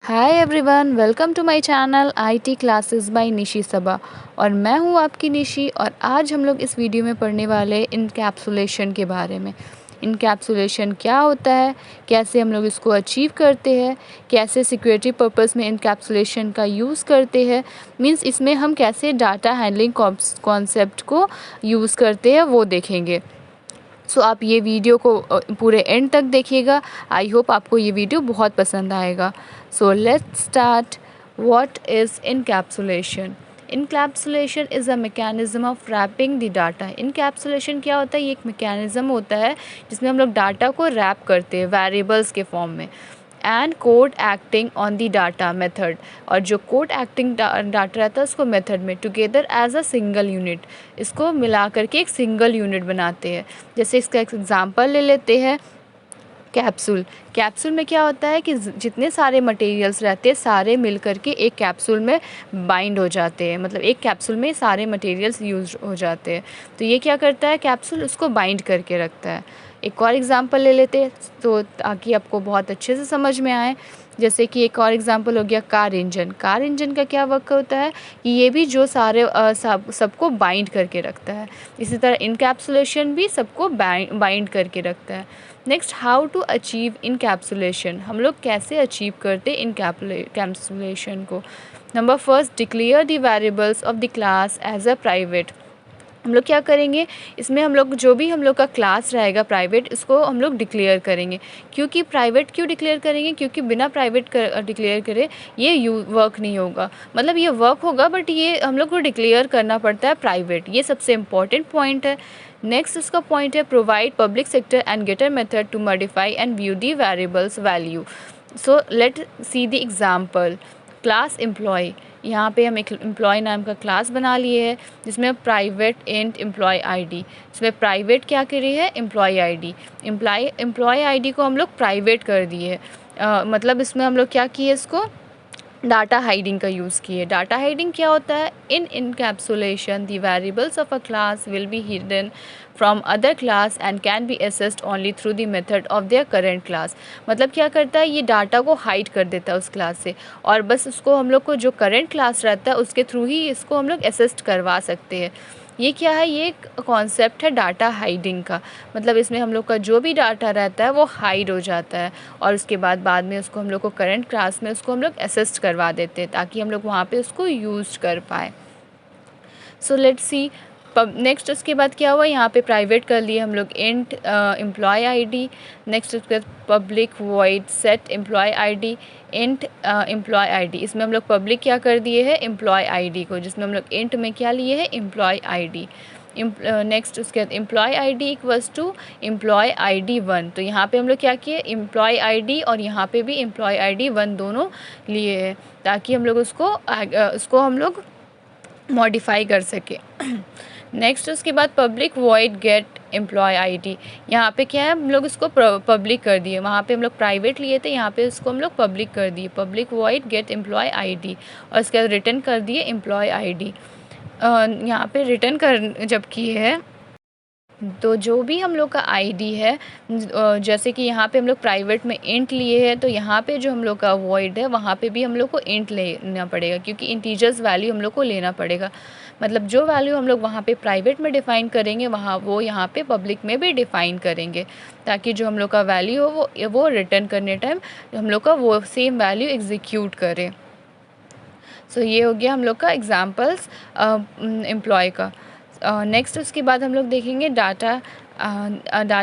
Hi everyone, welcome to my channel IT classes by Nishi Saba. और मैं हूँ आपकी निशी। और आज हम लोग इस वीडियो में पढ़ने वाले इनकैप्सुलेशन के बारे में। इनकैप्सुलेशन क्या होता है, कैसे हम लोग इसको अचीव करते हैं, कैसे सिक्योरिटी पर्पस में इनकैप्सुलेशन का यूज़ करते हैं, मींस इसमें हम कैसे डाटा हैंडलिंग कॉन्सेप्ट को यूज़ करते हैं वो देखेंगे। सो आप ये वीडियो को पूरे एंड तक देखिएगा। आई होप आपको ये वीडियो बहुत पसंद आएगा। So let's start. What is encapsulation? Encapsulation is a mechanism of wrapping the data. Encapsulation क्या होता है? ये एक मैकेनिज्म होता है जिसमें हम लोग डाटा को रैप करते हैं वेरिएबल्स के फॉर्म में। And code acting on the data method, और जो कोड एक्टिंग डाटा रहता है उसको मेथड में together as a single unit, इसको मिला करके एक सिंगल यूनिट बनाते हैं। जैसे इसका एक एग्जांपल ले लेते हैं, कैप्सूल। कैप्सूल में क्या होता है कि जितने सारे मटेरियल्स रहते हैं सारे मिल करके एक कैप्सूल में बाइंड हो जाते हैं, मतलब एक कैप्सूल में सारे मटेरियल्स यूज हो जाते हैं। तो ये क्या करता है, कैप्सूल उसको बाइंड करके रखता है। एक और एग्जांपल ले लेते हैं तो ताकि आपको बहुत अच्छे से समझ में आए। जैसे कि एक और एग्जांपल हो गया कार इंजन। कार इंजन का क्या वर्क होता है कि ये भी जो सारे सबको बाइंड करके रखता है। इसी तरह इनकैप्सुलेशन भी सबको बाइंड करके रखता है। Next, how to achieve encapsulation. हम लोग कैसे अचीव करते इनकैप्सुलेशन को? Number first, declare the variables of the class as a private. हम लोग क्या करेंगे, इसमें हम लोग जो भी हम लोग का क्लास रहेगा प्राइवेट, इसको हम लोग डिक्लेयर करेंगे। क्योंकि प्राइवेट क्यों डिक्लेयर करेंगे? क्योंकि बिना प्राइवेट डिक्लेयर करे ये वर्क नहीं होगा। मतलब ये वर्क होगा बट ये हम लोग को डिक्लेयर करना पड़ता है प्राइवेट। ये सबसे इम्पॉर्टेंट पॉइंट है। नेक्स्ट उसका पॉइंट है, provide public setter and getter method to modify and view the variables value. So let see the example. Class employee, यहाँ पे हम एक एम्प्लॉय नाम का क्लास बना लिए है जिसमें प्राइवेट इंट एम्प्लॉय आईडी। इसमें प्राइवेट क्या करी है, एम्प्लॉय आईडी। एम्प्लॉय आईडी को हम लोग प्राइवेट कर दिए मतलब इसमें हम लोग क्या किए, इसको डाटा हाइडिंग का यूज़ किए। डाटा हाइडिंग क्या होता है? In encapsulation the variables of a class will be hidden from other class and can be accessed only through the method of their current class. मतलब क्या करता है, ये डाटा को हाइड कर देता है उस क्लास से, और बस उसको हम लोग को जो करेंट क्लास रहता है उसके थ्रू ही इसको हम लोग एसेस्ट करवा सकते हैं। ये क्या है, ये एक कॉन्सेप्ट है डाटा हाइडिंग का। मतलब इसमें हम लोग का जो भी डाटा रहता है वो हाइड हो जाता है, और उसके बाद में उसको हम लोग को करंट क्लास में उसको हम लोग असिस्ट करवा देते हैं ताकि हम लोग वहाँ पे उसको यूज़ कर पाए। So let's see. नेक्स्ट उसके बाद क्या हुआ, यहाँ पे प्राइवेट कर लिए हम लोग इंट एम्प्लॉय आईडी। नेक्स्ट उसके बाद public void set employee ID int employee ID. इसमें हम लोग पब्लिक क्या कर दिए है, एम्प्लॉय आईडी को, जिसमें हम लोग इंट में क्या लिए है, एम्प्लॉय आईडी। नेक्स्ट उसके बाद employee ID equals to employee ID 1। तो यहाँ पे हम लोग क्या किए, एम्प्लॉय आईडी और यहाँ पे भी एम्प्लॉय आईडी 1 दोनों लिए हैं ताकि हम लोग उसको हम लोग मॉडिफाई कर सके। नेक्स्ट उसके बाद public void get employee ID. यहाँ पे क्या है, हम लोग इसको पब्लिक कर दिए। वहाँ पे हम लोग प्राइवेट लिए थे, यहाँ पे इसको हम लोग पब्लिक कर दिए, public void get employee ID. और इसके बाद रिटर्न कर दिए एम्प्लॉय आईडी। यहाँ पे रिटर्न कर जब किए है तो जो भी हम लोग का आईडी है, जैसे कि यहाँ पे हम लोग प्राइवेट में इंट लिए हैं, तो यहाँ पे जो हम लोग का वॉइड है वहाँ पे भी हम लोग को इंट लेना पड़ेगा, क्योंकि इंटीजर्स वैल्यू हम लोग को लेना पड़ेगा। मतलब जो वैल्यू हम लोग वहाँ पे प्राइवेट में डिफ़ाइन करेंगे वहाँ वो यहाँ पे पब्लिक में भी डिफ़ाइन करेंगे, ताकि जो हम लोग का वैल्यू हो वो रिटर्न करने टाइम हम लोग का वो सेम वैल्यू एग्जीक्यूट करें। सो ये हो गया हम लोग का एग्जाम्पल्स एम्प्लॉय का। नेक्स्ट उसके बाद हम लोग देखेंगे डाटा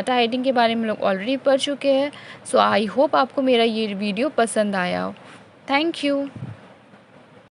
हाइडिंग के बारे में हम लोग ऑलरेडी पढ़ चुके हैं। सो आई होप आपको मेरा ये वीडियो पसंद आया हो। Thank you.